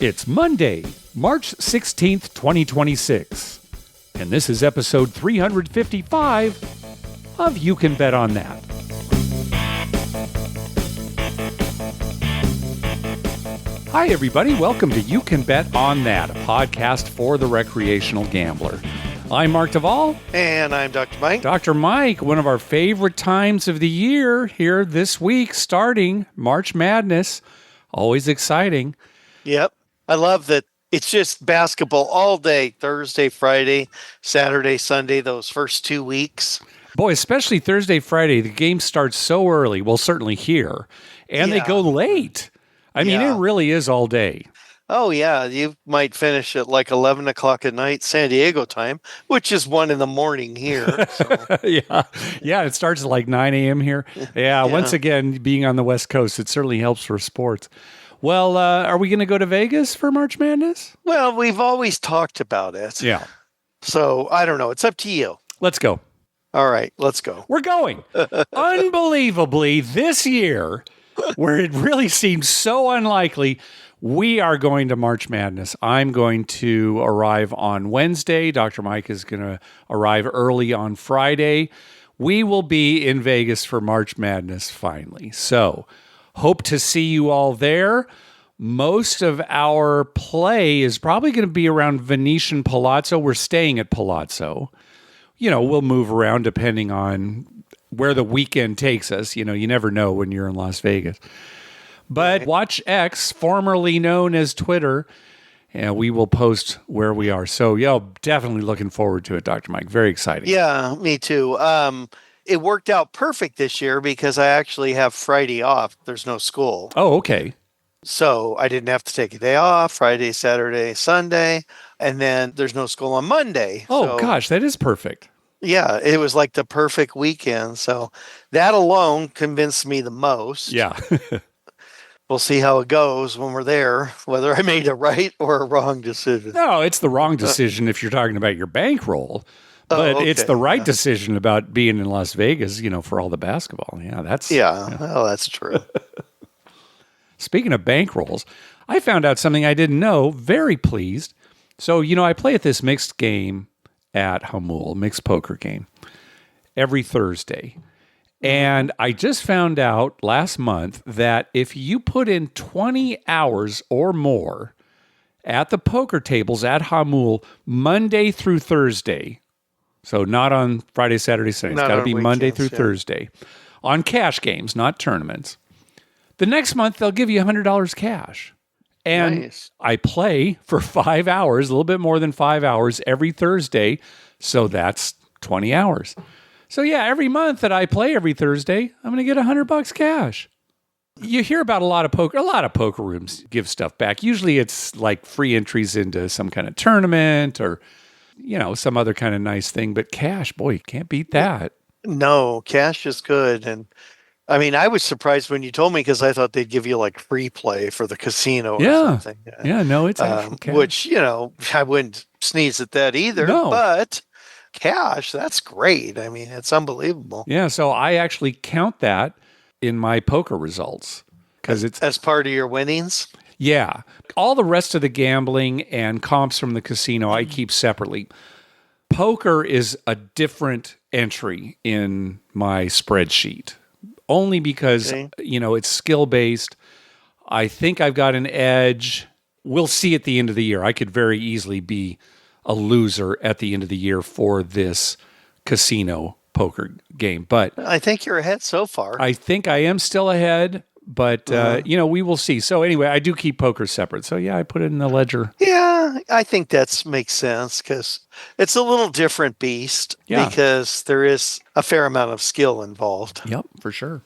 It's Monday, March 16th, 2026, and this is episode 355 of You Can Bet on That. Hi, everybody. Welcome to You Can Bet on That, a podcast for the recreational gambler. I'm Mark Duvall. And I'm Dr. Mike. Dr. Mike, one of our favorite times of the year here this week, starting March Madness. Always exciting. Yep. I love that it's just basketball all day, Thursday, Friday, Saturday, Sunday, those first 2 weeks. Boy, especially Thursday, Friday, the game starts so early. Well, certainly here. And they go late. I mean, it really is all day. Oh, yeah. You might finish at like 11 o'clock at night, San Diego time, which is 1 a.m. here. So. Yeah, it starts at like 9 a.m. here. Yeah, once again, being on the West Coast, it certainly helps for sports. Well, are we going to go to Vegas for March Madness? Well, we've always talked about it. Yeah. So, I don't know. It's up to you. Let's go. All right, let's go. We're going. Unbelievably, this year, where it really seems so unlikely, we are going to March Madness. I'm going to arrive on Wednesday. Dr. Mike is going to arrive early on Friday. We will be in Vegas for March Madness finally. So, hope to see you all there. Most of our play is probably going to be around Venetian Palazzo. We're staying at Palazzo. You know, we'll move around depending on where the weekend takes us. You know, you never know when you're in Las Vegas. But watch X, formerly known as Twitter, and we will post where we are. So, definitely looking forward to it, Dr. Mike. Very exciting. Yeah, me too. It worked out perfect this year because I actually have Friday off. There's no school. Oh, okay. So I didn't have to take a day off, Friday, Saturday, Sunday, and then there's no school on Monday. Oh, gosh, that is perfect. Yeah, it was like the perfect weekend. So that alone convinced me the most. Yeah. We'll see how it goes when we're there, whether I made a right or a wrong decision. No, it's the wrong decision if you're talking about your bankroll. But it's the right decision about being in Las Vegas, for all the basketball. Yeah, that's... well, that's true. Speaking of bankrolls, I found out something I didn't know. Very pleased. So, I play at this mixed game at Hamul, mixed poker game, every Thursday. And I just found out last month that if you put in 20 hours or more at the poker tables at Hamul, Monday through Thursday, so not on Friday, Saturday, Sunday, it's got to be Monday through Thursday, on cash games, not tournaments, the next month they'll give you $100 cash. And I play for 5 hours, a little bit more than 5 hours every Thursday, so that's 20 hours. So every month that I play every Thursday, I'm going to get $100 cash. You hear about a lot of poker rooms give stuff back. Usually it's like free entries into some kind of tournament or, some other kind of nice thing. But cash, boy, you can't beat that. No, cash is good. And I mean, I was surprised when you told me because I thought they'd give you like free play for the casino or something. Yeah, no, it's actual cash. Which, I wouldn't sneeze at that either. No. But cash, that's great. I mean, it's unbelievable. Yeah, so I actually count that in my poker results because it's as part of your winnings. Yeah, all the rest of the gambling and comps from the casino I keep separately. Poker is a different entry in my spreadsheet, only because it's skill based. I think I've got an edge. We'll see at the end of the year. I could very easily be a loser at the end of the year for this casino poker game. But I think you're ahead so far. I think I am still ahead, but we will see. So anyway, I do keep poker separate. So I put it in the ledger. Yeah, I think that makes sense because it's a little different beast because there is a fair amount of skill involved. Yep, for sure.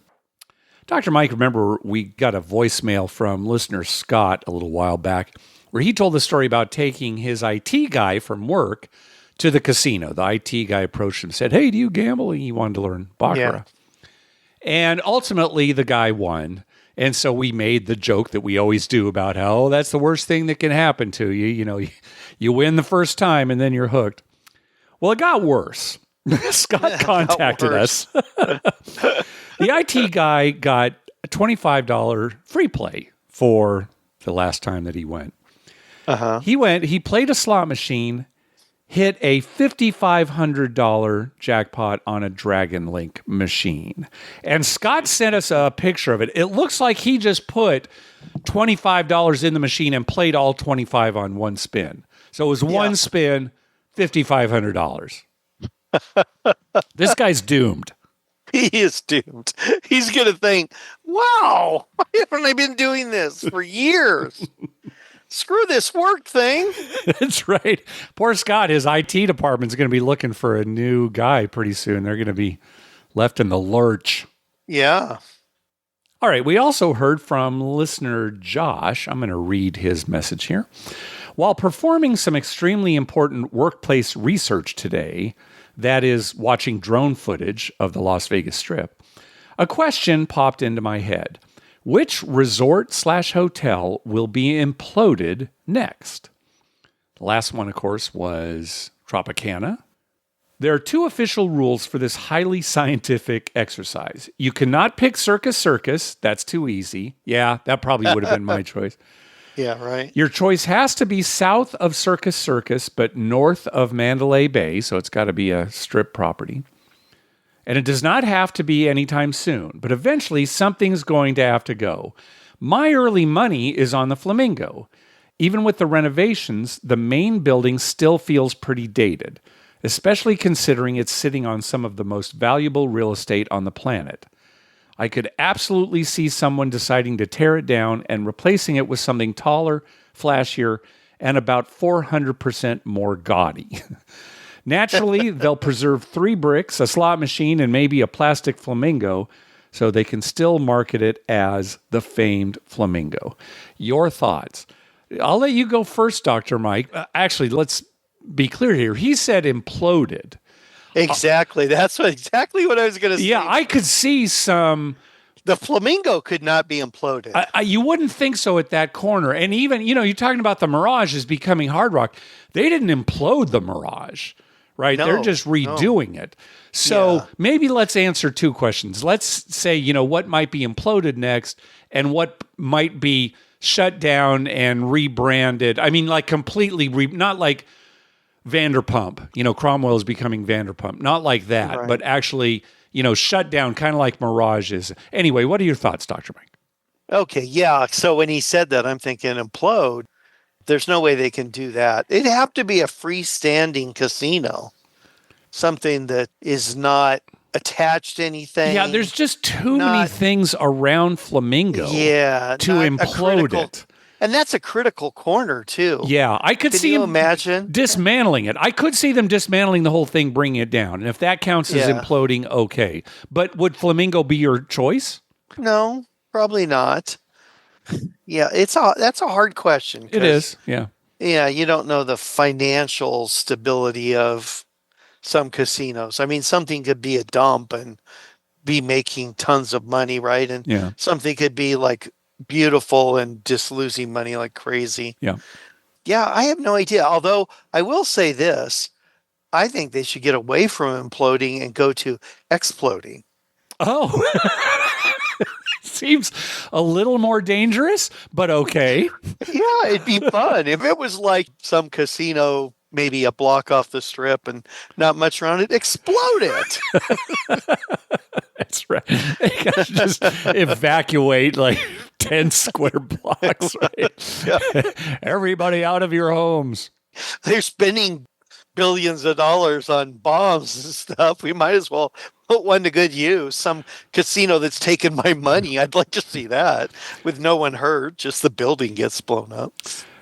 Dr. Mike, remember we got a voicemail from listener Scott a little while back where he told the story about taking his IT guy from work to the casino. The IT guy approached him and said, "Hey, do you gamble?" And he wanted to learn baccarat. Yeah. And ultimately, the guy won. And so we made the joke that we always do about how, that's the worst thing that can happen to you. You win the first time and then you're hooked. Well, it got worse. Scott contacted us. The IT guy got a $25 free play for the last time that he went. Uh-huh. He played a slot machine, hit a $5,500 jackpot on a Dragon Link machine. And Scott sent us a picture of it. It looks like he just put $25 in the machine and played all 25 on one spin. So it was one spin, $5,500. This guy's doomed. He is doomed. He's going to think, wow, why haven't I been doing this for years? Screw this work thing. That's right. Poor Scott, his IT department's going to be looking for a new guy pretty soon. They're going to be left in the lurch. Yeah. All right. We also heard from listener Josh. I'm going to read his message here. While performing some extremely important workplace research today, that is watching drone footage of the Las Vegas Strip, a question popped into my head. Which resort/hotel will be imploded next? The last one, of course, was Tropicana. There are two official rules for this highly scientific exercise. You cannot pick Circus Circus. That's too easy. Yeah, that probably would have been my choice. Yeah, right. Your choice has to be south of Circus Circus, but north of Mandalay Bay, so it's got to be a strip property. And it does not have to be anytime soon, but eventually something's going to have to go. My early money is on the Flamingo. Even with the renovations, the main building still feels pretty dated, especially considering it's sitting on some of the most valuable real estate on the planet. I could absolutely see someone deciding to tear it down and replacing it with something taller, flashier, and about 400% more gaudy. Naturally, they'll preserve 3 bricks, a slot machine, and maybe a plastic flamingo, so they can still market it as the famed Flamingo. Your thoughts? I'll let you go first, Dr. Mike. Actually, let's be clear here. He said imploded. Exactly. That's exactly what I was going to say. Yeah, I could see some... The Flamingo could not be imploded. You wouldn't think so at that corner. And even, you're talking about the Mirage is becoming Hard Rock. They didn't implode the Mirage, right? They're just redoing it. So maybe let's answer 2 questions. Let's say, what might be imploded next and what might be shut down and rebranded. I mean, like completely, not like Vanderpump. Cromwell is becoming Vanderpump. Not like that, but actually... shut down, kind of like Mirage is. Anyway, what are your thoughts, Dr. Mike? Okay, yeah. So when he said that, I'm thinking implode. There's no way they can do that. It'd have to be a freestanding casino, something that is not attached to anything. Yeah, there's just too many things around Flamingo to implode it. And that's a critical corner, too. Yeah, I could see imagine dismantling it. I could see them dismantling the whole thing, bringing it down. And if that counts as imploding, okay. But would Flamingo be your choice? No, probably not. Yeah, that's a hard question. It is, yeah. Yeah, you don't know the financial stability of some casinos. I mean, something could be a dump and be making tons of money, right? And something could be like beautiful and just losing money like crazy. Yeah, I have no idea. Although I will say this, I think they should get away from imploding and go to exploding. Oh, seems a little more dangerous, but okay. Yeah, it'd be fun if it was like some casino, maybe a block off the strip and not much around it. Explode it. That's right. They gotta just evacuate like 10 square blocks, right? Yeah. Everybody out of your homes. They're spending billions of dollars on bombs and stuff. We might as well put one to good use. Some casino that's taken my money. I'd like to see that with no one hurt. Just the building gets blown up.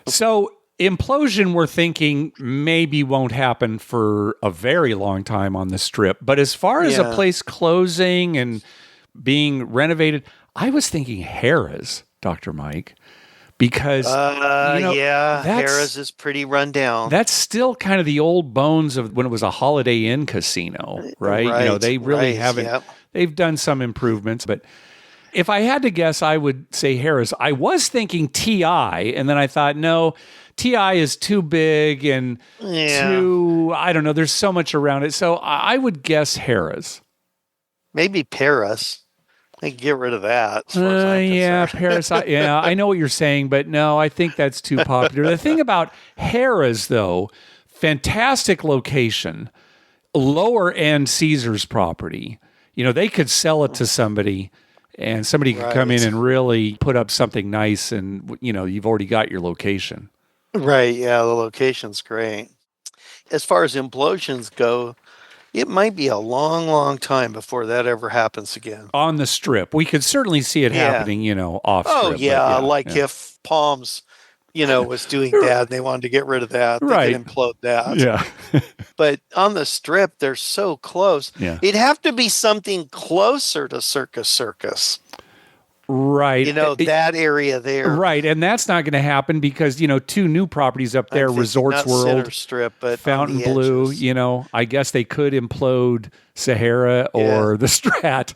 So implosion, we're thinking maybe won't happen for a very long time on the Strip. But as far as a place closing and being renovated, I was thinking Harrah's, Dr. Mike, because Harrah's is pretty run down. That's still kind of the old bones of when it was a Holiday Inn casino, right? They really haven't. Yep. They've done some improvements, but if I had to guess, I would say Harrah's. I was thinking TI, and then I thought, no, TI is too big and too, I don't know, there's so much around it. So I would guess Harrah's. Maybe Paris. Get rid of that, as far as I'm Yeah, concerned. Parasite. Yeah, I know what you're saying, but no, I think that's too popular. The thing about Harrah's, though, fantastic location, lower end Caesars property. They could sell it to somebody, and somebody could come in Right. and really put up something nice, and you've already got your location. Right. Yeah, the location's great. As far as implosions go, it might be a long, long time before that ever happens again. On the strip, we could certainly see it Yeah. happening, off Oh, strip. But yeah. yeah, Like yeah. if Palms, was doing bad and they wanted to get rid of that, they could Right. implode that. Yeah. But on the strip, they're so close. Yeah. It'd have to be something closer to Circus Circus. Right. That area there. Right, and that's not going to happen because two new properties up there, I'm thinking Resorts not Center World, Strip, but Fountain on the Blue. edges. I guess they could implode Sahara or the Strat,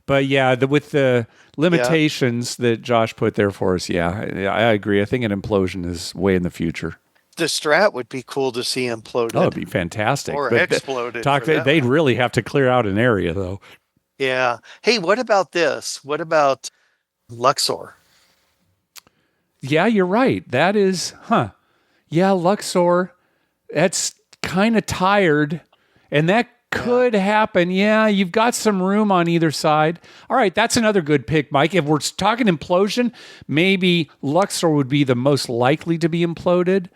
but yeah, with the limitations that Josh put there for us, yeah, I agree. I think an implosion is way in the future. The Strat would be cool to see imploded. Oh, it'd be fantastic. Or but exploded. They'd really have to clear out an area, though. Yeah. Hey, what about this? What about Luxor? Yeah, you're right. That is, yeah, Luxor, that's kind of tired. And that could happen. Yeah, you've got some room on either side. All right, that's another good pick, Mike. If we're talking implosion, maybe Luxor would be the most likely to be imploded.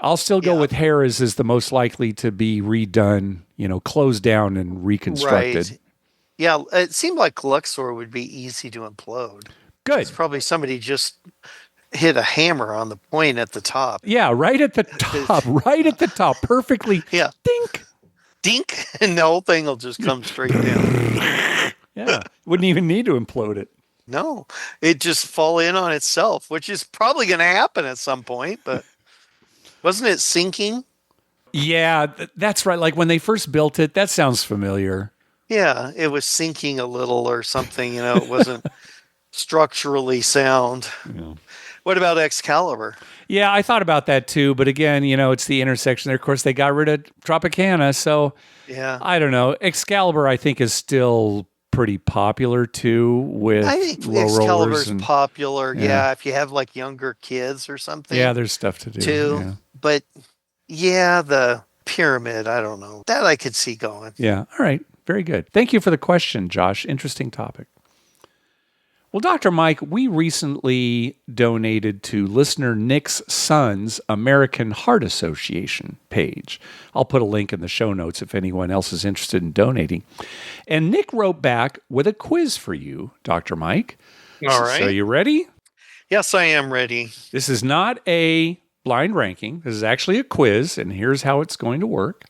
I'll still go with Harrah's as the most likely to be redone, closed down and reconstructed. Right. Yeah, it seemed like Luxor would be easy to implode. Good. It's probably somebody just hit a hammer on the point at the top. Yeah, right at the top. Right at the top. Perfectly. Yeah. Dink. Dink. And the whole thing will just come straight down. Yeah. Wouldn't even need to implode it. No. It just fall in on itself, which is probably going to happen at some point, but wasn't it sinking? Yeah, that's right. Like when they first built it, that sounds familiar. Yeah, it was sinking a little or something. It wasn't structurally sound. Yeah. What about Excalibur? Yeah, I thought about that too. But again, it's the intersection there. Of course, they got rid of Tropicana. So yeah, I don't know. Excalibur, I think, is still pretty popular too. With I think low Excalibur's rollers popular. Yeah, if you have like younger kids or something. Yeah, there's stuff to do too. Yeah. But yeah, the pyramid, I don't know. That I could see going. Yeah. All right. Very good. Thank you for the question, Josh. Interesting topic. Well, Dr. Mike, we recently donated to listener Nick's son's American Heart Association page. I'll put a link in the show notes if anyone else is interested in donating. And Nick wrote back with a quiz for you, Dr. Mike. All right. So you ready? Yes, I am ready. This is not a blind ranking. This is actually a quiz, and here's how it's going to work.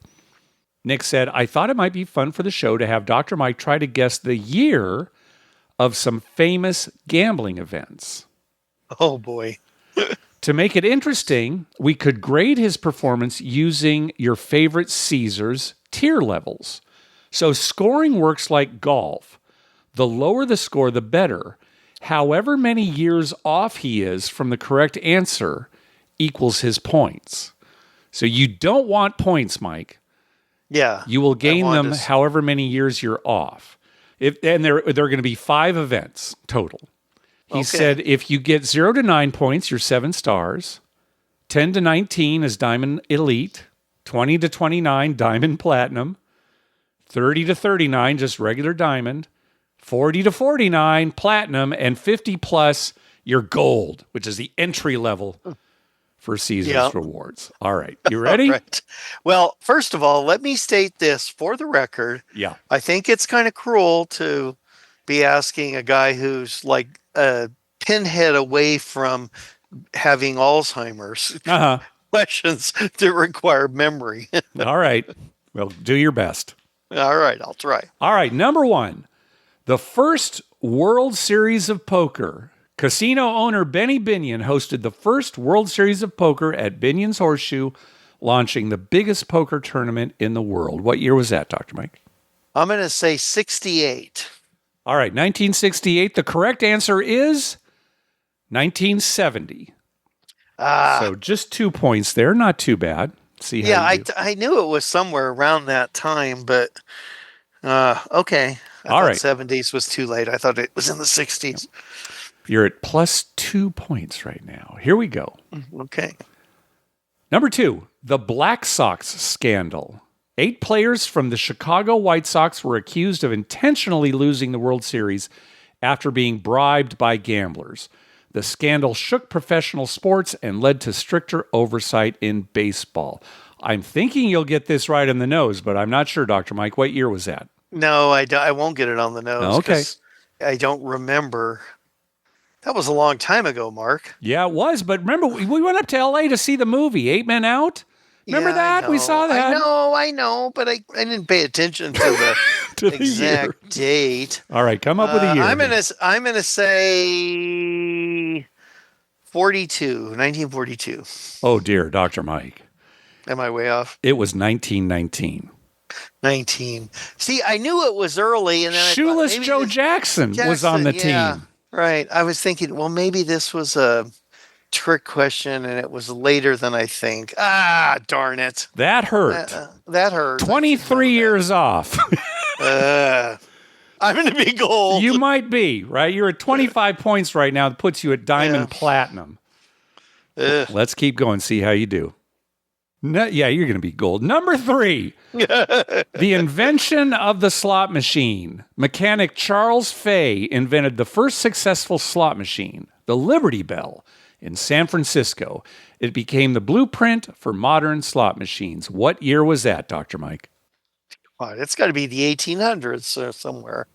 Nick said, I thought it might be fun for the show to have Dr. Mike try to guess the year of some famous gambling events. Oh, boy. To make it interesting, we could grade his performance using your favorite Caesars tier levels. So scoring works like golf. The lower the score, the better. However many years off he is from the correct answer equals his points. So you don't want points, Mike. Yeah. You will gain them however many years you're off. And there are going to be 5 events total. He said if you get 0 to 9 points, you're 7 stars. 10 to 19 is Diamond Elite. 20 to 29, Diamond Platinum. 30 to 39, just regular Diamond. 40 to 49, Platinum. And 50 plus, you're Gold, which is the entry level for Caesars rewards. All right. You ready? All right. Well, first of all, let me state this for the record. Yeah. I think it's kind of cruel to be asking a guy who's like a pinhead away from having Alzheimer's questions that require memory. All right. Well, do your best. All right. I'll try. All right. Number 1, the first World Series of Poker. Casino owner Benny Binion hosted the first World Series of Poker at Binion's Horseshoe, launching the biggest poker tournament in the world. What year was that, Dr. Mike? I'm going to say 68. All right, 1968. The correct answer is 1970. So just 2 points there. Not too bad. I knew it was somewhere around that time, but okay. I All thought right. 70s was too late. I thought it was in the 60s. You're at plus 2 points right now. Here we go. Okay. Number 2, the Black Sox scandal. 8 players from the Chicago White Sox were accused of intentionally losing the World Series after being bribed by gamblers. The scandal shook professional sports and led to stricter oversight in baseball. I'm thinking you'll get this right on the nose, but I'm not sure, Dr. Mike. What year was that? No, I won't get it on the nose Okay. because I don't remember. That was a long time ago, Mark. Yeah, it was. But remember, we went up to L.A. to see the movie, 8 Men Out. Remember Yeah, that? We saw that. I know, but I didn't pay attention to the To the exact date. All right, come up with a year. I'm gonna say 1942. Oh dear, Dr. Mike. Am I way off? It was 1919. 19. See, I knew it was early, and then Shoeless Joe Jackson was on the team. Right. I was thinking, well, maybe this was a trick question, and it was later than I think. Ah, darn it. That hurt. That hurt. 23 years off. I'm going to be gold. You might be, right? You're at 25 points right now. That puts you at diamond platinum. Let's keep going, see how you do. No, yeah, you're going to be gold. Number 3, the invention of the slot machine. Mechanic Charles Fay invented the first successful slot machine, the Liberty Bell, in San Francisco. It became the blueprint for modern slot machines. What year was that, Dr. Mike? It's got to be the 1800s or somewhere.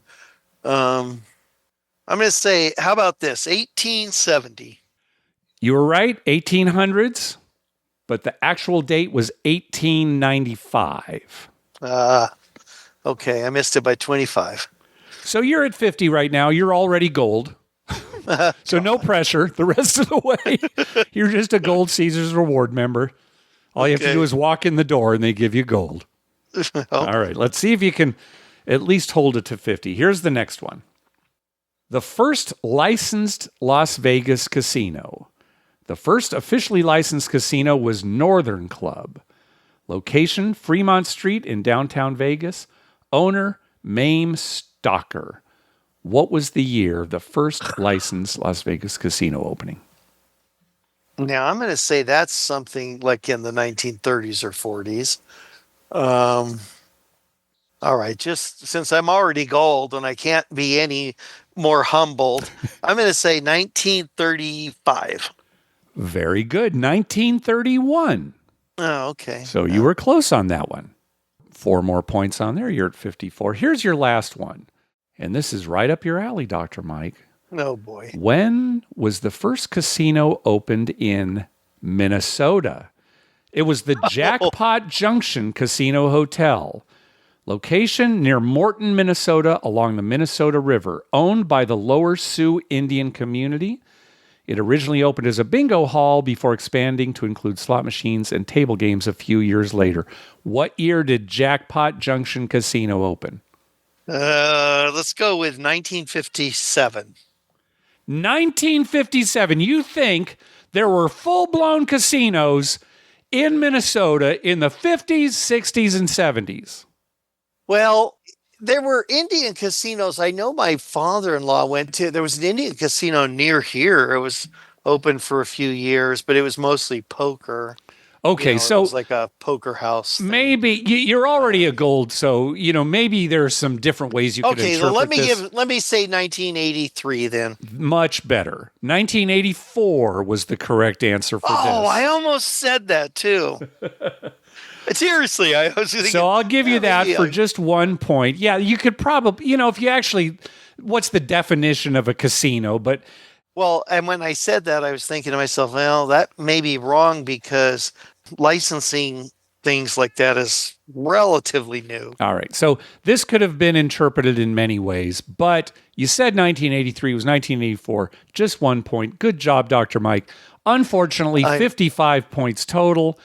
I'm going to say, how about this? 1870. You were right, 1800s. But the actual date was 1895. Okay, I missed it by 25. So you're at 50 right now. You're already gold. So no pressure the rest of the way. You're just a Gold Caesars Reward member. All you have to do is walk in the door and they give you gold. All right, let's see if you can at least hold it to 50. Here's the next one. The first licensed Las Vegas casino. The first officially licensed casino was Northern Club. Location, Fremont Street in downtown Vegas. Owner, Mame Stocker. What was the year of the first licensed Las Vegas casino opening? Now, I'm going to say that's something like in the 1930s or 40s. All right, just since I'm already gold and I can't be any more humbled, I'm going to say 1935. Very good. 1931. Oh, okay. So you were close on that one. 4 more points on there. You're at 54. Here's your last one. And this is right up your alley, Dr. Mike. Oh, boy. When was the first casino opened in Minnesota? It was the Jackpot Junction Casino Hotel. Location near Morton, Minnesota, along the Minnesota River. Owned by the Lower Sioux Indian community. It originally opened as a bingo hall before expanding to include slot machines and table games a few years later. What year did Jackpot Junction Casino open? Let's go with 1957. 1957. You think there were full-blown casinos in Minnesota in the 50s, 60s, and 70s? Well, there were Indian casinos. I know my father-in-law went to. There was an Indian casino near here. It was open for a few years, but it was mostly poker. Okay, so it was like a poker house thing. Maybe you're already a gold, so maybe there's some different ways you could interpret Okay, this. let me say 1983 then. Much better. 1984 was the correct answer for this. Oh, I almost said that too. Seriously, I was thinking. So I'll give you that for just 1 point. Yeah, you could probably, if you actually, what's the definition of a casino? But well, and when I said that, I was thinking to myself, well, that may be wrong because licensing things like that is relatively new. All right. So this could have been interpreted in many ways, but you said 1983 was 1984. Just 1 point. Good job, Dr. Mike. Unfortunately, 55 points total.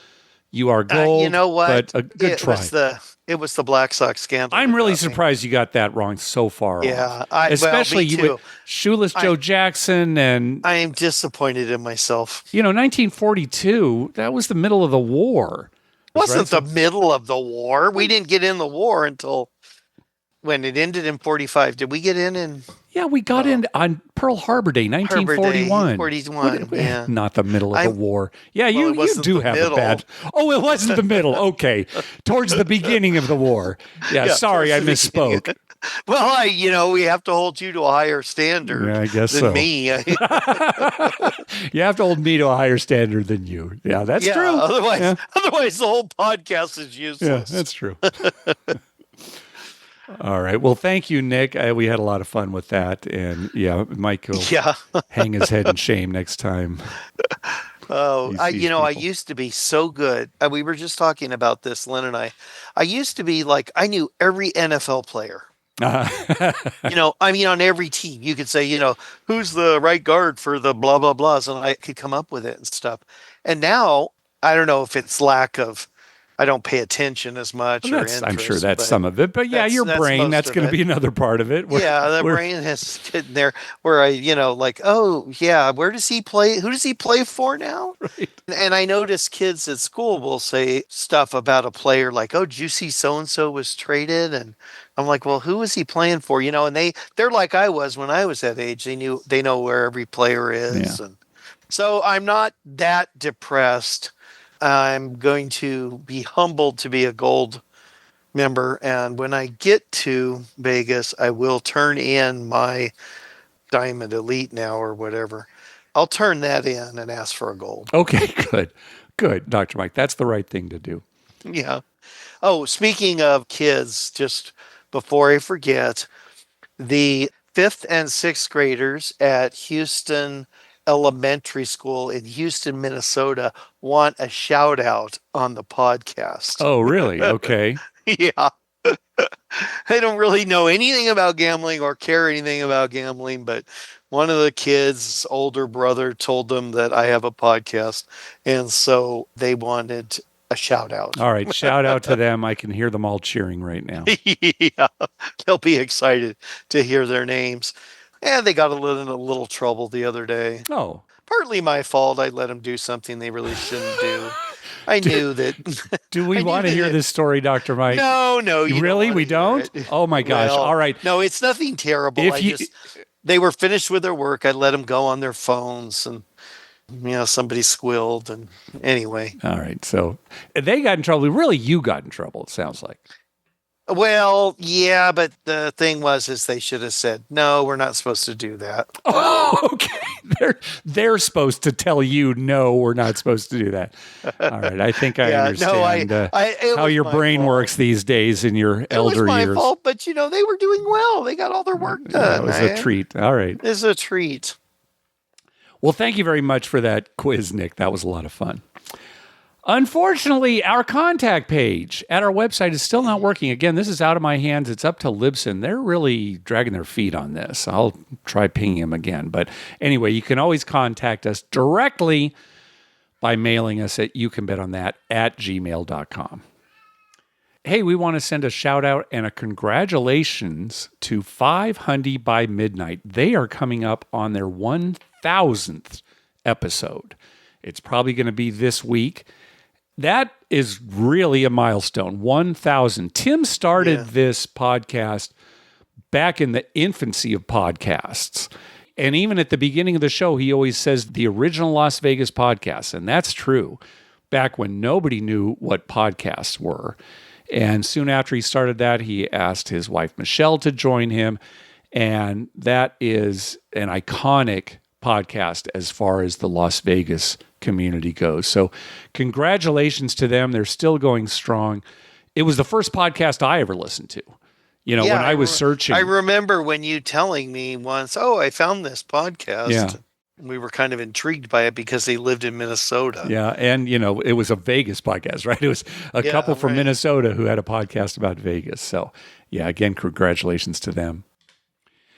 You are gold. You know what? But a good try. It was the Black Sox scandal. I'm really surprised you got that wrong so far. Yeah, especially me too. With Shoeless Joe Jackson, and I am disappointed in myself. 1942. That was the middle of the war. Wasn't the middle of the war. We didn't get in the war until when it ended in 45, did we get in? Yeah, we got in on Pearl Harbor Day, Harbor Day, 1941. 41, yeah. Not the middle of the war. Yeah, Well, it you wasn't do the have middle. a bad. Oh, it wasn't the middle. Okay, towards the beginning of the war. Yeah, sorry, I misspoke. Well, we have to hold you to a higher standard I guess than so. me. You have to hold me to a higher standard than you. Yeah, that's true. Otherwise, the whole podcast is useless. Yeah, that's true. All right. Well, thank you, Nick. We had a lot of fun with that. And yeah, Mike will hang his head in shame next time. Oh, I used to be so good. We were just talking about this, Lynn and I. I used to be like, I knew every NFL player. On every team, you could say, who's the right guard for the blah, blah, blahs. And I could come up with it and stuff. And now, I don't know if it's lack of, I don't pay attention as much or interest. I'm sure that's some of it. But yeah, your brain, that's going to be another part of it. The brain has getting there where I, oh, yeah, where does he play? Who does he play for now? Right. And I notice kids at school will say stuff about a player like, oh, did you see so-and-so was traded? And I'm like, well, who is he playing for? And they're like I was when I was that age. They know where every player is. Yeah. And so I'm not that depressed. I'm going to be humbled to be a gold member. And when I get to Vegas, I will turn in my Diamond Elite now or whatever. I'll turn that in and ask for a gold. Okay, good, Dr. Mike. That's the right thing to do. Yeah. Oh, speaking of kids, just before I forget, the 5th and 6th graders at Houston Elementary School in Houston, Minnesota want a shout out on the podcast. Oh, really? Okay. Yeah. They don't really know anything about gambling or care anything about gambling, but one of the kids' older brother told them that I have a podcast, and so they wanted a shout out. All right, shout out to them. I can hear them all cheering right now. Yeah, they'll be excited to hear their names. And they got in a little trouble the other day. Oh. Partly my fault. I let them do something they really shouldn't do. I knew that. Do we want to hear this story, Dr. Mike? No, really? We don't? Oh my gosh. Well, all right. No, it's nothing terrible. They were finished with their work. I let them go on their phones and somebody squealed and anyway. All right. So they got in trouble. Really, you got in trouble, it sounds like. Well, yeah, but the thing is they should have said, no, we're not supposed to do that. Oh, okay. They're supposed to tell you, no, we're not supposed to do that. All right. I think I understand how your brain works these days in your elder years. It was my fault, but they were doing well. They got all their work done. It was a treat. All right. It was a treat. Well, thank you very much for that quiz, Nick. That was a lot of fun. Unfortunately, our contact page at our website is still not working. Again, this is out of my hands. It's up to Libsyn. They're really dragging their feet on this. I'll try pinging them again. But anyway, you can always contact us directly by mailing us at youcanbetonThat@gmail.com. Hey, we want to send a shout out and a congratulations to 5 Hundy by Midnight. They are coming up on their 1,000th episode. It's probably going to be this week. That is really a milestone. 1,000. Tim started this podcast back in the infancy of podcasts. And even at the beginning of the show, he always says the original Las Vegas podcast. And that's true. Back when nobody knew what podcasts were. And soon after he started that, he asked his wife, Michelle, to join him. And that is an iconic podcast as far as the Las Vegas community goes. So congratulations to them. They're still going strong. It was the first podcast I ever listened to. When I was searching. I remember when you telling me once, I found this podcast. Yeah. We were kind of intrigued by it because they lived in Minnesota. Yeah. And, it was a Vegas podcast, right? It was a couple from Minnesota who had a podcast about Vegas. So, yeah, again, congratulations to them.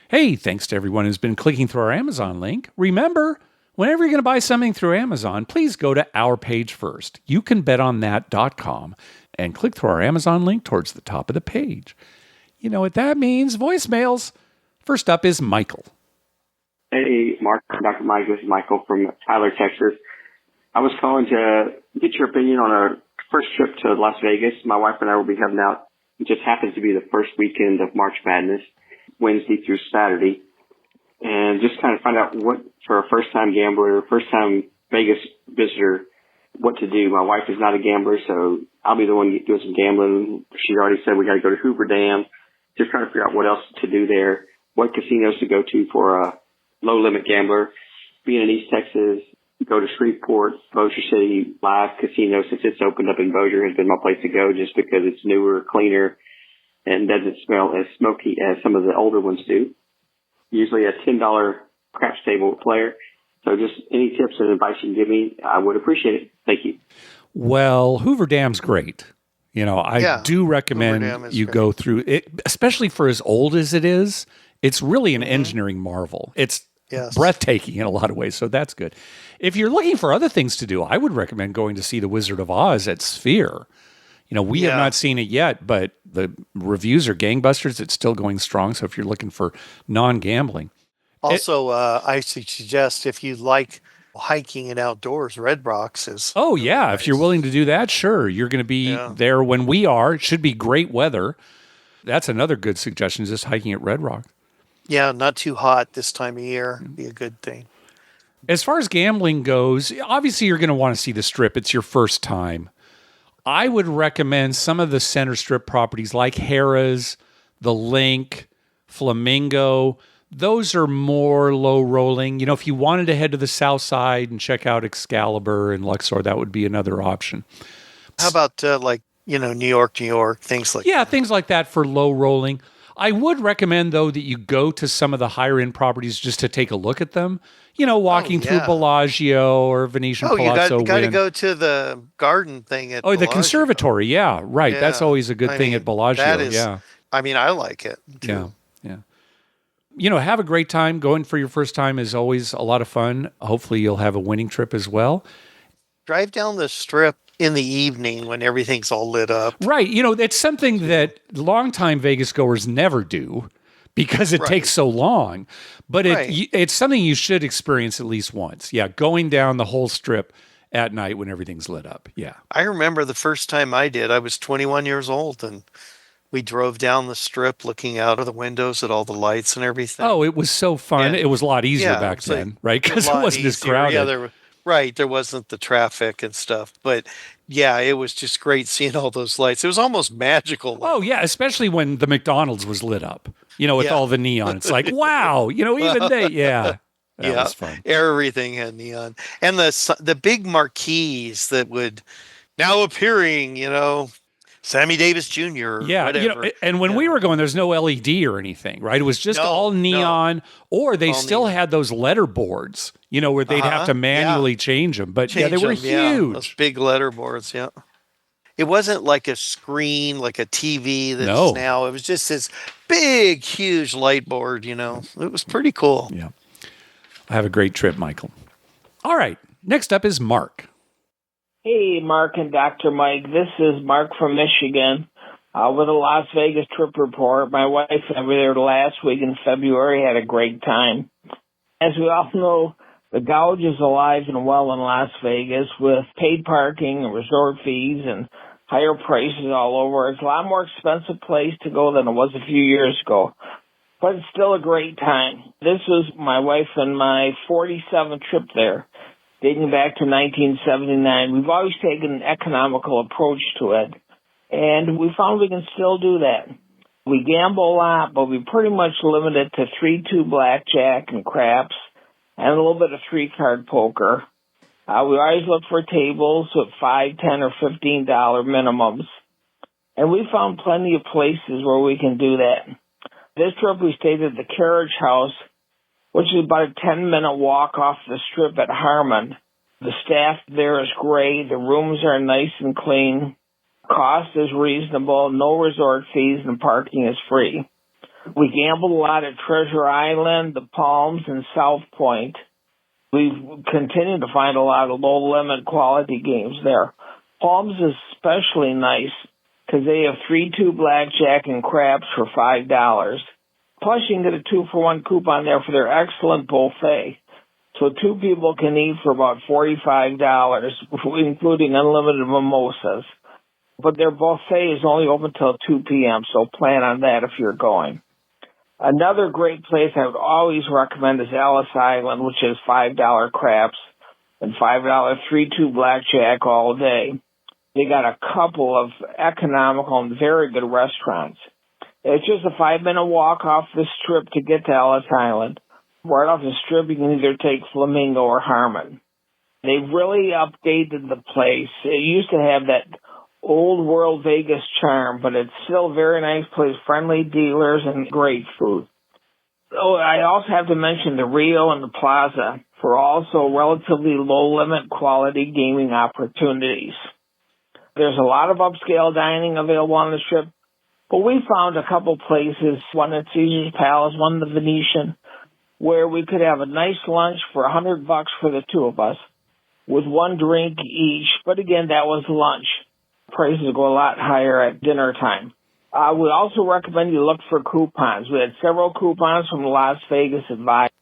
Hey, thanks to everyone who's been clicking through our Amazon link. Remember, whenever you're going to buy something through Amazon, please go to our page first. YouCanBetOnThat.com and click through our Amazon link towards the top of the page. You know what that means? Voicemails. First up is Michael. Hey, Mark, Dr. Mike. This is Michael from Tyler, Texas. I was calling to get your opinion on our first trip to Las Vegas. My wife and I will be heading out It just happens to be the first weekend of March Madness, Wednesday through Saturday. And just kind of find out what, for a first-time gambler, first-time Vegas visitor, what to do. My wife is not a gambler, so I'll be the one doing some gambling. She already said we got to go to Hoover Dam. Just trying to figure out what else to do there, what casinos to go to for a low-limit gambler. Being in East Texas, go to Shreveport, Bossier City Live Casino, since it's opened up in Bossier, has been my place to go just because it's newer, cleaner, and doesn't smell as smoky as some of the older ones do. Usually a $10 craps table player. So just any tips and advice you can give me, I would appreciate it. Thank you. Well, Hoover Dam's great. I do recommend you go through it, especially for as old as it is. It's really an engineering marvel. It's breathtaking in a lot of ways, so that's good. If you're looking for other things to do, I would recommend going to see The Wizard of Oz at Sphere. We have not seen it yet, but the reviews are gangbusters. It's still going strong, so if you're looking for non-gambling. Also, I suggest if you like hiking and outdoors, Red Rocks is... Oh, yeah. Nice. If you're willing to do that, sure. You're going to be there when we are. It should be great weather. That's another good suggestion, just hiking at Red Rock. Yeah, not too hot this time of year. Be a good thing. As far as gambling goes, obviously you're going to want to see the Strip. It's your first time. I would recommend some of the center Strip properties like Harrah's, The Link, Flamingo. Those are more low rolling. If you wanted to head to the south side and check out Excalibur and Luxor, that would be another option. How about New York, things like that? Yeah, things like that for low rolling. I would recommend, though, that you go to some of the higher end properties just to take a look at them. Walking through Bellagio or Venetian Palazzo. You got to go to the garden thing at Bellagio. The conservatory. Yeah, right. Yeah. That's always a good thing at Bellagio. That is, I like it too. Yeah. Have a great time. Going for your first time is always a lot of fun. Hopefully you'll have a winning trip as well. Drive down the Strip in the evening when everything's all lit up. Right. It's something that longtime Vegas goers never do because it takes so long. But it's something you should experience at least once. Yeah, going down the whole Strip at night when everything's lit up. Yeah. I remember the first time I did, I was 21 years old, and we drove down the Strip looking out of the windows at all the lights and everything. Oh, it was so fun. And it was a lot easier back then, right? Because it wasn't as crowded. Yeah, there wasn't the traffic and stuff. But yeah, it was just great seeing all those lights. It was almost magical. Oh, yeah, especially when the McDonald's was lit up, with all the neon. It's like, wow, even they, that was fun. Everything had neon. And the big marquees that would now appearing, Sammy Davis Jr. Yeah, whatever. And when we were going, there's no LED or anything, right? It was just all neon, or they still had those letter boards, where they'd have to manually change them. But they were huge. Yeah, those big letter boards, yeah. It wasn't like a screen, like a TV that's now. It was just this big, huge light board, It was pretty cool. Yeah. Have a great trip, Michael. All right. Next up is Mark. Hey, Mark and Dr. Mike. This is Mark from Michigan with a Las Vegas trip report. My wife and I were there last week in February, had a great time. As we all know, the gouge is alive and well in Las Vegas with paid parking and resort fees and higher prices all over. It's a lot more expensive place to go than it was a few years ago, but it's still a great time. This was my wife and my 47th trip there, dating back to 1979. We've always taken an economical approach to it, and we found we can still do that. We gamble a lot, but we pretty much limit it to 3-2 blackjack and craps and a little bit of 3-card poker. We always look for tables with $5, $10, or $15 minimums, and we found plenty of places where we can do that. This trip we stayed at the Carriage House, which is about a 10-minute walk off the Strip at Harmon. The staff there is great. The rooms are nice and clean. Cost is reasonable. No resort fees, and parking is free. We gambled a lot at Treasure Island, the Palms, and South Point. We've continued to find a lot of low-limit quality games there. Palms is especially nice because they have 3-2 blackjack and craps for $5. Plus, you can get a 2-for-1 coupon there for their excellent buffet. So 2 people can eat for about $45, including unlimited mimosas. but their buffet is only open till 2 p.m., so plan on that if you're going. Another great place I would always recommend is Ellis Island, which is $5 craps and $5 3-2 blackjack all day. They got a couple of economical and very good restaurants. It's just a 5-minute walk off the strip to get to Ellis Island. Right off the strip, you can either take Flamingo or Harmon. They've really updated the place. It used to have that old world Vegas charm, but it's still a very nice place, friendly dealers and great food. Oh, I also have to mention the Rio and the Plaza for also relatively low-limit quality gaming opportunities. There's a lot of upscale dining available on the strip, but we found a couple places, one at Caesar's Palace, one the Venetian, where we could have a nice lunch for $100 for the two of us with one drink each. But again, that was lunch. Prices go a lot higher at dinner time. We also recommend you look for coupons. We had several coupons from Las Vegas Advisor.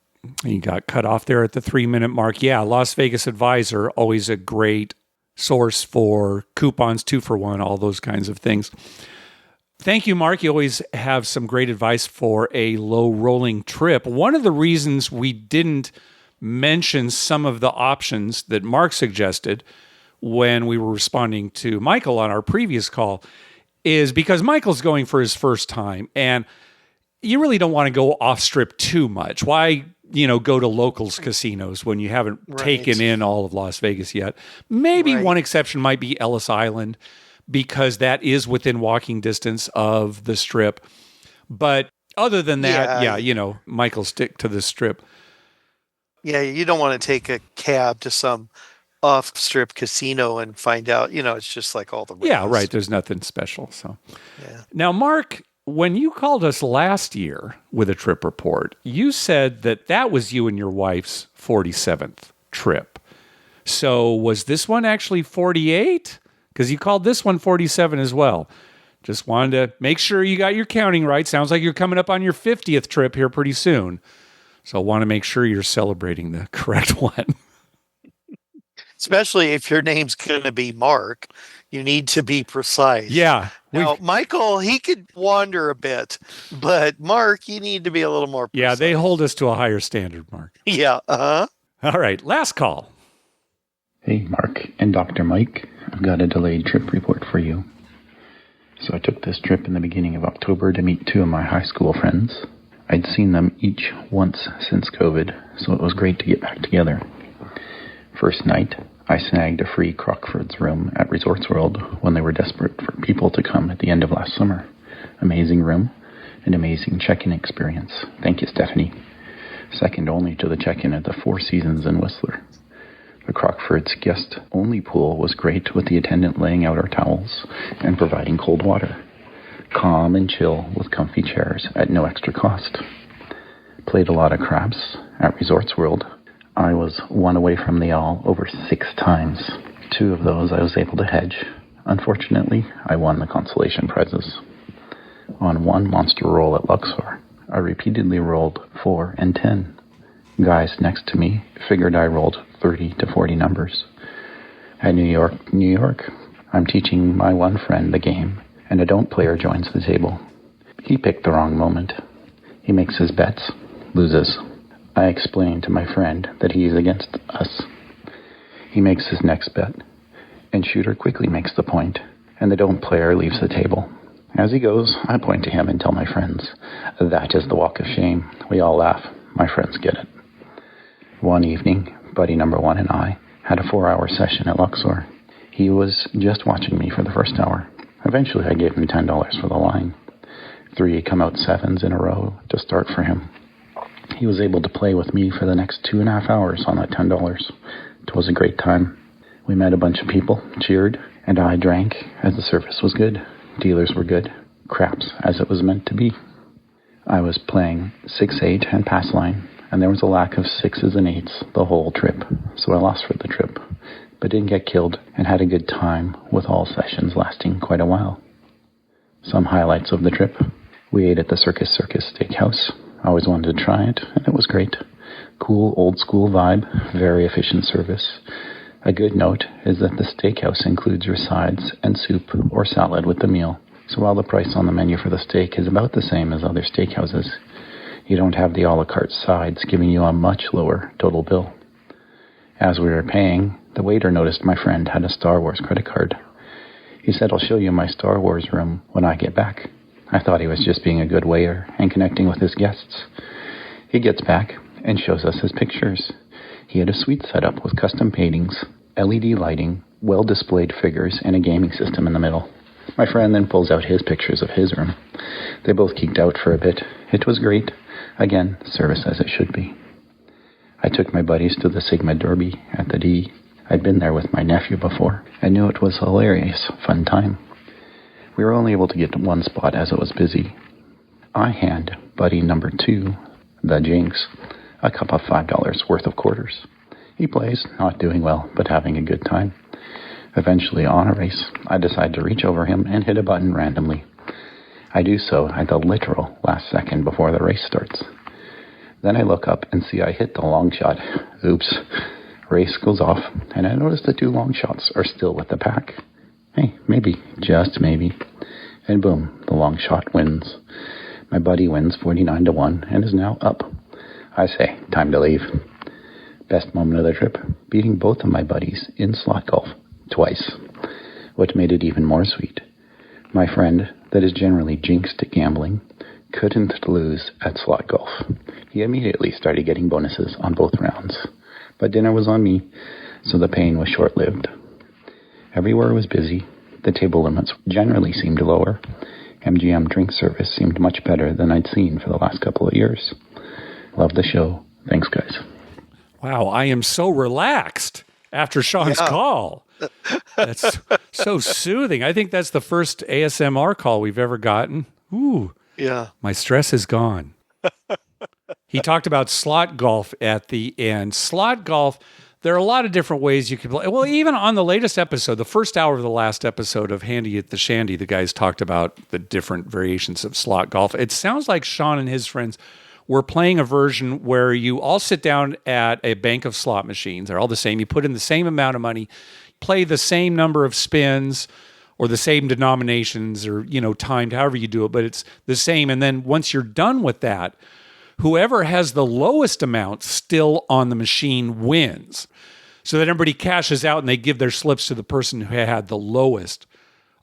You got cut off there at the 3-minute mark. Yeah, Las Vegas Advisor, always a great source for coupons, 2-for-1, all those kinds of things. Thank you, Mark. You always have some great advice for a low-rolling trip. One of the reasons we didn't mention some of the options that Mark suggested when we were responding to Michael on our previous call is because Michael's going for his first time, and you really don't want to go off-strip too much. Why go to locals casinos when you haven't taken in all of Las Vegas yet? Maybe one exception might be Ellis Island, because that is within walking distance of the strip. But other than that, Michael, stick to the strip. Yeah, you don't want to take a cab to some off-strip casino and find out, it's just like all the rest. Yeah, right. There's nothing special. So, Now, Mark, when you called us last year with a trip report, you said that was you and your wife's 47th trip. So was this one actually 48? Because you called this one 47 as well. Just wanted to make sure you got your counting right. Sounds like you're coming up on your 50th trip here pretty soon. So I want to make sure you're celebrating the correct one. Especially if your name's going to be Mark, you need to be precise. Yeah. Now, Michael, he could wander a bit, but Mark, you need to be a little more precise. Yeah, they hold us to a higher standard, Mark. Yeah, All right, last call. Hey, Mark and Dr. Mike. I've got a delayed trip report for you. So I took this trip in the beginning of October to meet 2 of my high school friends. I'd seen them each once since COVID, so it was great to get back together. First night, I snagged a free Crockford's room at Resorts World when they were desperate for people to come at the end of last summer. Amazing room, an amazing check-in experience. Thank you, Stephanie. Second only to the check-in at the Four Seasons in Whistler. The Crockford's guest-only pool was great, with the attendant laying out our towels and providing cold water. Calm and chill with comfy chairs at no extra cost. Played a lot of craps at Resorts World. I was one away from the all over 6 times. 2 of those I was able to hedge. Unfortunately, I won the consolation prizes. On one monster roll at Luxor, I repeatedly rolled 4 and 10. Guys next to me figured I rolled 30 to 40 numbers. At New York, I'm teaching my one friend the game, and a don't player joins the table. He picked the wrong moment. He makes his bets, loses. I explain to my friend that he is against us. He makes his next bet, and Shooter quickly makes the point, and the don't player leaves the table. As he goes, I point to him and tell my friends, that is the walk of shame. We all laugh. My friends get it. One evening, buddy number 1 and I had a 4-hour session at Luxor. He was just watching me for the first hour. Eventually, I gave him $10 for the line. 3 come-out 7s in a row to start for him. He was able to play with me for the next 2.5 hours on that $10. It was a great time. We met a bunch of people, cheered, and I drank as the service was good. Dealers were good. Craps as it was meant to be. I was playing 6-8 and pass line, and there was a lack of 6s and 8s the whole trip, so I lost for the trip, but didn't get killed and had a good time, with all sessions lasting quite a while. Some highlights of the trip. We ate at the Circus Steakhouse. I always wanted to try it, and it was great. Cool, old-school vibe, very efficient service. A good note is that the steakhouse includes your sides and soup or salad with the meal. So while the price on the menu for the steak is about the same as other steakhouses, you don't have the a la carte sides giving you a much lower total bill. As we were paying, the waiter noticed my friend had a Star Wars credit card. He said, "I'll show you my Star Wars room when I get back." I thought he was just being a good waiter and connecting with his guests. He gets back and shows us his pictures. He had a suite set up with custom paintings, LED lighting, well-displayed figures, and a gaming system in the middle. My friend then pulls out his pictures of his room. They both geeked out for a bit. It was great. Again, service as it should be. I took my buddies to the Sigma Derby at the D. I'd been there with my nephew before. I knew it was a hilarious, fun time. We were only able to get to one spot as it was busy. I hand buddy number 2, the Jinx, a cup of $5 worth of quarters. He plays, not doing well, but having a good time. Eventually, on a race, I decide to reach over him and hit a button randomly. I do so at the literal last second before the race starts. Then I look up and see I hit the long shot. Oops. Race goes off, and I notice the 2 long shots are still with the pack. Hey, maybe, just maybe. And boom, the long shot wins. My buddy wins 49-1 and is now up. I say, time to leave. Best moment of the trip, beating both of my buddies in slot golf, twice. What made it even more sweet, my friend, that is generally jinxed at gambling, couldn't lose at slot golf. He immediately started getting bonuses on both rounds. But dinner was on me, so the pain was short-lived. Everywhere was busy. The table limits generally seemed lower. MGM drink service seemed much better than I'd seen for the last couple of years. Love the show. Thanks, guys. Wow, I am so relaxed after Sean's call. That's so soothing. I think that's the first ASMR call we've ever gotten. Ooh. Yeah. My stress is gone. He talked about slot golf at the end. Slot golf, there are a lot of different ways you can play. Well, even on the latest episode, the first hour of the last episode of Handy at the Shandy, the guys talked about the different variations of slot golf. It sounds like Sean and his friends were playing a version where you all sit down at a bank of slot machines. They're all the same. You put in the same amount of money, play the same number of spins or the same denominations or, timed, however you do it, but it's the same. And then once you're done with that, whoever has the lowest amount still on the machine wins. So that everybody cashes out and they give their slips to the person who had the lowest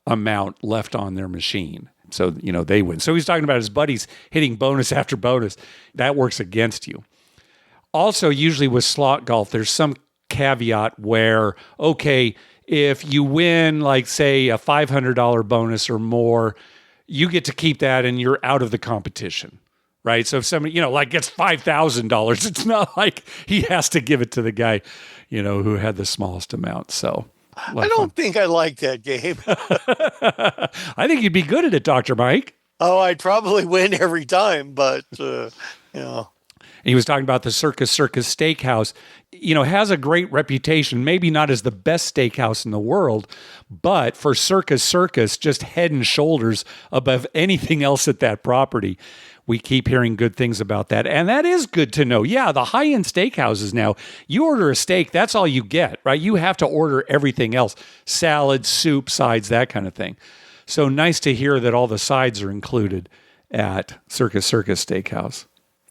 amount left on their machine. So, they win. So he's talking about his buddies hitting bonus after bonus. That works against you. Also, usually with slot golf, there's some caveat where, okay, if you win, like, say, a $500 bonus or more, you get to keep that and you're out of the competition, right? So if somebody, gets $5,000, it's not like he has to give it to the guy, who had the smallest amount. So I don't think I like that game. I think you'd be good at it, Dr. Mike. Oh, I'd probably win every time, but, He was talking about the Circus Steakhouse, has a great reputation, maybe not as the best steakhouse in the world, but for Circus, just head and shoulders above anything else at that property. We keep hearing good things about that. And that is good to know. Yeah, the high-end steakhouses now, you order a steak, that's all you get, right? You have to order everything else, salad, soup, sides, that kind of thing. So nice to hear that all the sides are included at Circus Steakhouse.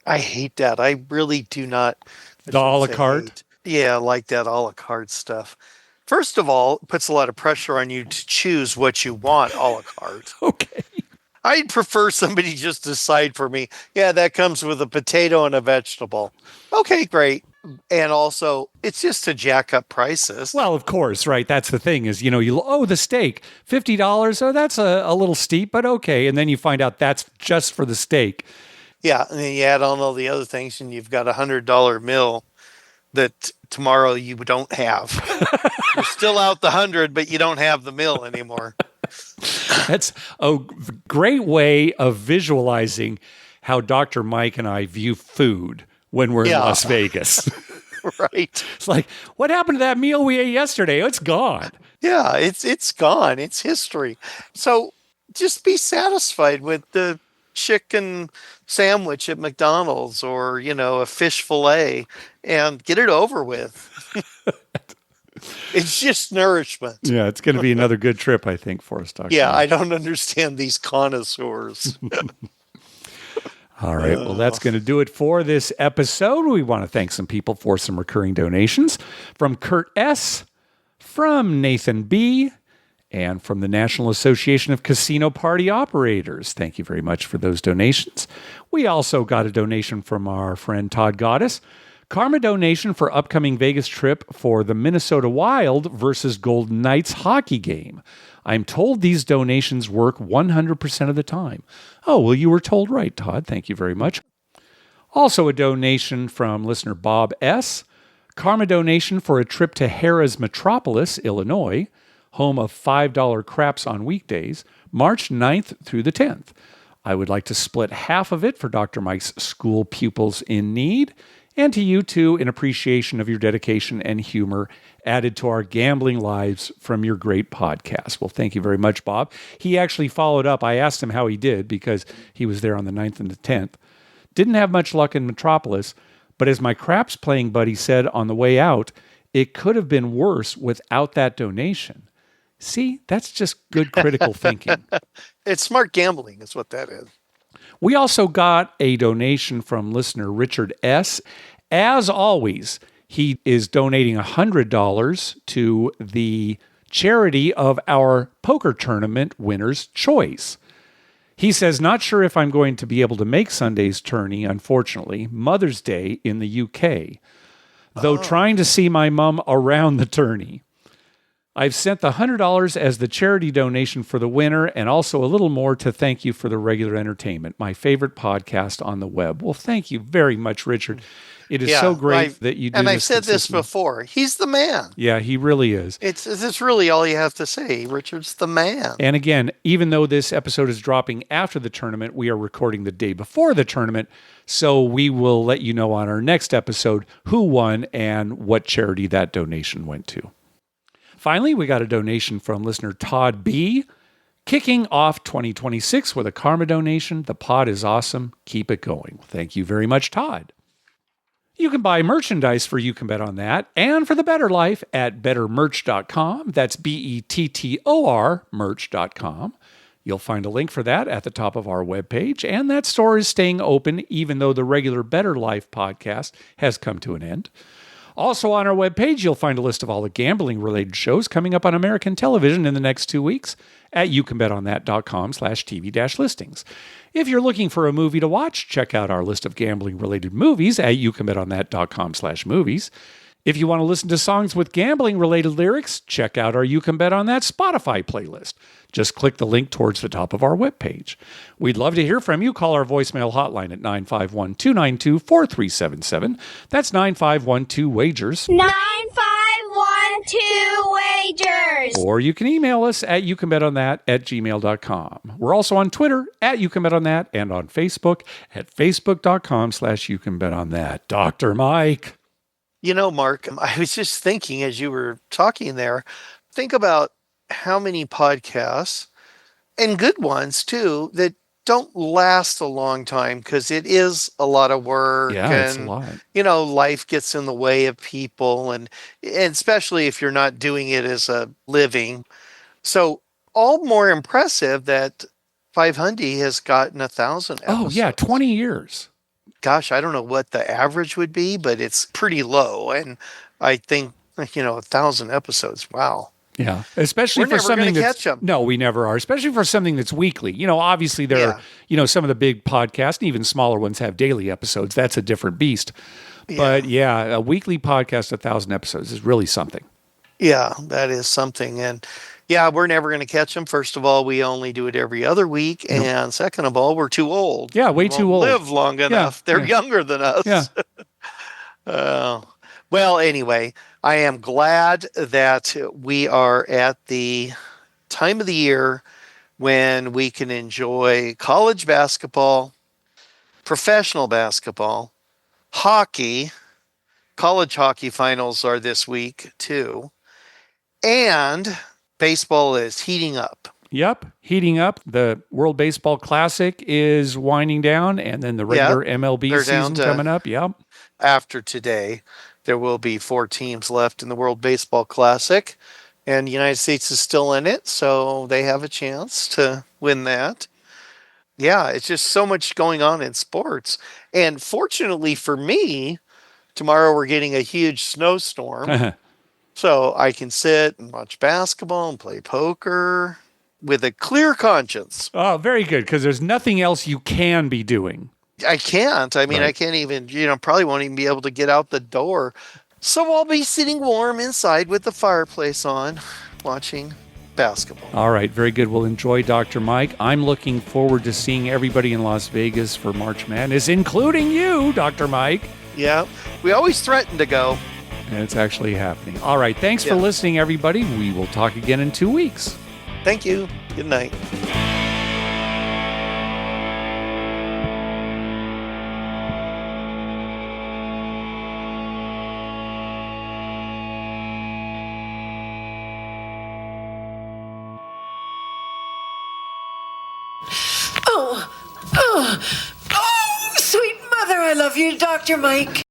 I hate that. I really do not. The a la carte? Yeah, I like that a la carte stuff. First of all, it puts a lot of pressure on you to choose what you want a la carte. Okay. I'd prefer somebody just decide for me, yeah, that comes with a potato and a vegetable. Okay, great. And also, it's just to jack up prices. Well, of course, right? That's the thing is, the steak, $50. Oh, that's a little steep, but okay. And then you find out that's just for the steak. Yeah, and then you add on all the other things, and you've got $100 meal that tomorrow you don't have. You're still out the 100, but you don't have the meal anymore. That's a great way of visualizing how Dr. Mike and I view food when we're in Las Vegas. Right. It's like, what happened to that meal we ate yesterday? It's gone. Yeah, it's gone. It's history. So just be satisfied with the chicken sandwich at McDonald's or, a fish fillet and get it over with. It's just nourishment. Yeah, it's going to be another good trip, I think, for us, Dr. Yeah, Mike. I don't understand these connoisseurs. All right. Well, that's going to do it for this episode. We want to thank some people for some recurring donations from Kurt S., from Nathan B., and from the National Association of Casino Party Operators. Thank you very much for those donations. We also got a donation from our friend Todd Goddess. Karma donation for upcoming Vegas trip for the Minnesota Wild versus Golden Knights hockey game. I'm told these donations work 100% of the time. Oh, well, you were told right, Todd. Thank you very much. Also a donation from listener Bob S. Karma donation for a trip to Harrah's Metropolis, Illinois, home of $5 craps on weekdays, March 9th through the 10th. I would like to split half of it for Dr. Mike's school pupils in need, and to you too in appreciation of your dedication and humor added to our gambling lives from your great podcast. Well, thank you very much, Bob. He actually followed up. I asked him how he did because he was there on the 9th and the 10th. Didn't have much luck in Metropolis, but as my craps playing buddy said on the way out, it could have been worse without that donation. See, that's just good critical thinking. It's smart gambling is what that is. We also got a donation from listener Richard S. As always, he is donating $100 to the charity of our poker tournament winner's choice. He says, not sure if I'm going to be able to make Sunday's tourney, unfortunately, Mother's Day in the UK, though trying to see my mom around the tourney. I've sent the $100 as the charity donation for the winner and also a little more to thank you for the regular entertainment, my favorite podcast on the web. Well, thank you very much, Richard. It is so great that you do this. And I've said this before. He's the man. Yeah, he really is. It's really all you have to say. Richard's the man. And again, even though this episode is dropping after the tournament, we are recording the day before the tournament. So we will let you know on our next episode who won and what charity that donation went to. Finally, we got a donation from listener Todd B. Kicking off 2026 with a karma donation. The pod is awesome. Keep it going. Thank you very much, Todd. You can buy merchandise for You Can Bet On That and for the Better Life at bettermerch.com. That's BETTOR merch.com. You'll find a link for that at the top of our webpage, and that store is staying open even though the regular Better Life podcast has come to an end. Also on our webpage, you'll find a list of all the gambling-related shows coming up on American television in the next 2 weeks at youcanbetonthat.com/TV-listings. If you're looking for a movie to watch, check out our list of gambling-related movies at youcanbetonthat.com/movies. If you want to listen to songs with gambling-related lyrics, check out our You Can Bet On That Spotify playlist. Just click the link towards the top of our webpage. We'd love to hear from you. Call our voicemail hotline at 951-292-4377. That's 9512-WAGERS. 9512-WAGERS. Or you can email us at youcanbetonthat@gmail.com. We're also on Twitter at YouCanBetOnThat and on Facebook at facebook.com/YouCanBetOnThat. Dr. Mike. You know, Mark, I was just thinking as you were talking there, think about how many podcasts, and good ones too, that don't last a long time because it is a lot of work. Yeah, and, it's a lot. You know, life gets in the way of people, and especially if you're not doing it as a living. So all more impressive that 500 has gotten 1,000 episodes. Oh, yeah, 20 years. Gosh, I don't know what the average would be, but it's pretty low. And I think, 1,000 episodes. Wow. Yeah, especially We're for never something gonna that's catch 'em. No, we never are. Especially for something that's weekly. Obviously there are, some of the big podcasts and even smaller ones have daily episodes. That's a different beast. Yeah. But yeah, a weekly podcast, 1,000 episodes is really something. Yeah, that is something. And yeah, we're never going to catch them. First of all, we only do it every other week. Nope. And second of all, we're too old. Yeah, way We too won't old. live long enough. They're younger than us. Yeah. Well, anyway, I am glad that we are at the time of the year when we can enjoy college basketball, professional basketball, hockey. College hockey finals are this week too. And baseball is heating up. Yep, heating up. The World Baseball Classic is winding down, and then the regular MLB season coming up. Yep. After today. there will be 4 teams left in the World Baseball Classic, and the United States is still in it, so they have a chance to win that. Yeah, it's just so much going on in sports. And fortunately for me, tomorrow we're getting a huge snowstorm. So I can sit and watch basketball and play poker with a clear conscience. Oh, very good, because there's nothing else you can be doing. I can't. I mean, Right. I can't even, probably won't even be able to get out the door. So I'll be sitting warm inside with the fireplace on, watching basketball. All right, very good. We'll enjoy Dr. Mike. I'm looking forward to seeing everybody in Las Vegas for March Madness, including you, Dr. Mike. Yeah, we always threaten to go. And it's actually happening. All right, thanks for listening, everybody. We will talk again in 2 weeks. Thank you. Good night. Oh, sweet mother, I love you, Dr. Mike.